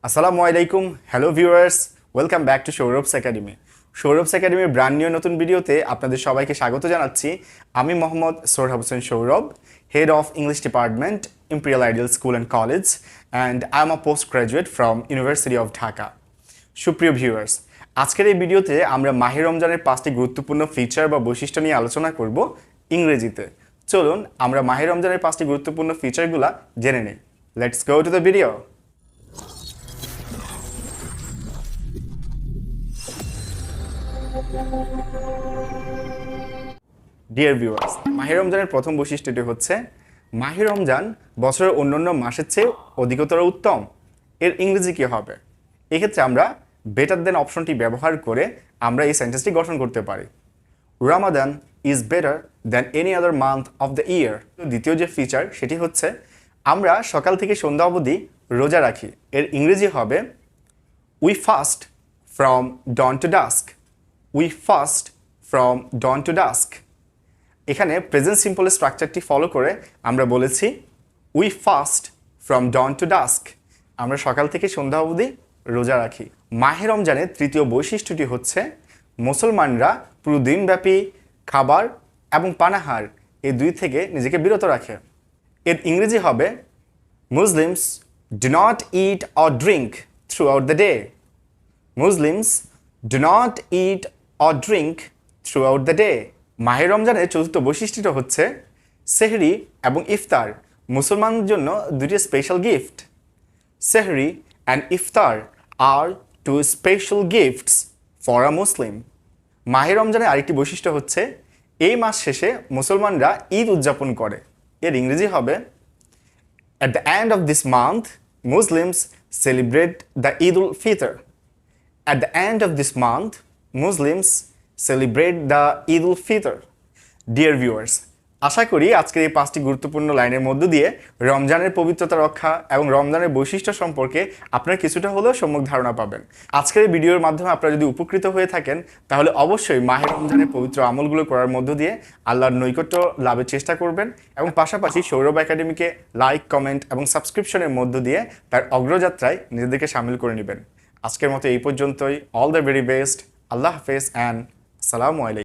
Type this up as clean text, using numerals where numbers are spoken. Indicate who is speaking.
Speaker 1: আসসালামু আলাইকুম, hello viewers, welcome back to Sourav's academy. Sourav's একাডেমির ব্র্যান্ড নিউ নতুন ভিডিওতে আপনাদের সবাইকে স্বাগত জানাচ্ছি। আমি Mohammad Sohrab Hossain Sourav, head of English department, imperial ideal school and college, and I am a post graduate from university of Dhaka. সুপ্রিয় ভিউয়ার্স, আজকের এই ভিডিওতে আমরা মাহে রমজানের 5টি গুরুত্বপূর্ণ ফিচার বা বৈশিষ্ট্য নিয়ে আলোচনা করব ইংরেজিতে। চলুন আমরা মাহে রমজানের 5টি গুরুত্বপূর্ণ ফিচারগুলো জেনে নিই। Let's go to the video. Dear viewers, মাহে রমজানের প্রথম বৈশিষ্ট্যটি হচ্ছে মাহে রমজান বছরের অন্যান্য মাসের চেয়ে অধিকতর উত্তম। এর ইংরেজি কী হবে? এক্ষেত্রে আমরা বেটার দেন অপশনটি ব্যবহার করে আমরা এই সেন্টেন্সটি গঠন করতে পারি। Ramadan is better than any other month of the year. দ্বিতীয় যে ফিচার সেটি হচ্ছে আমরা সকাল থেকে সন্ধ্যা অবধি রোজা রাখি। এর ইংরেজি হবে we fast from dawn to dusk. We fast from dawn to dusk. এখানে প্রেজেন্ট সিম্পল স্ট্রাকচারটি ফলো করে আমরা বলেছি we fast from dawn to dusk. আমরা সকাল থেকে সন্ধ্যা অবধি রোজা রাখি। মাহে রমজানের তৃতীয় বৈশিষ্ট্যটি হচ্ছে মুসলমানরা পুরো দিনব্যাপী খাবার এবং পানাহার এই দুই থেকে নিজেকে বিরত রাখে। এর ইংরেজি হবে Muslims do not it or drink through out the day. Muslims do not it or drink through out the day. মাহে রমজানের চতুর্থ বৈশিষ্ট্যটা হচ্ছে সেহরি এবং ইফতার মুসলমানদের জন্য দুটি special gift. Sehri and iftar are two special gifts for a Muslim. মাহে রমজানের আরেকটি বৈশিষ্ট্য হচ্ছে এই মাস শেষে মুসলমানরা ঈদ উদযাপন করে। এর ইংরেজি হবে at the end of this month Muslims celebrate the Eid ul Fitr. At the end of this month, Muslims celebrate the Eid ul-Fitr. Dear viewers, আশা করি আজকের এই 5টি গুরুত্বপূর্ণ লাইনের মধ্য দিয়ে রমজানের পবিত্রতা রক্ষা এবং রমজানের বৈশিষ্ট্য সম্পর্কে আপনারা কিছুটা হলেও সম্যক ধারণা পাবেন। আজকের এই ভিডিওর মাধ্যমে আপনারা যদি উপকৃত হয়ে থাকেন তাহলে অবশ্যই মাহে রমজানের পবিত্র আমলগুলো করার মধ্য দিয়ে আল্লাহর নৈকট্য লাভের চেষ্টা করবেন এবং পাশাপাশি সৌরভ একাডেমিকে লাইক, কমেন্ট এবং সাবস্ক্রিপশনের মধ্য দিয়ে তার অগ্রযাত্রায় নিজেদেরকে সামিল করে নেবেন। আজকের মতো এই পর্যন্তই। All the very best. Allah হাফেজ অ্যান্ড আসসালামু আলাইকুম।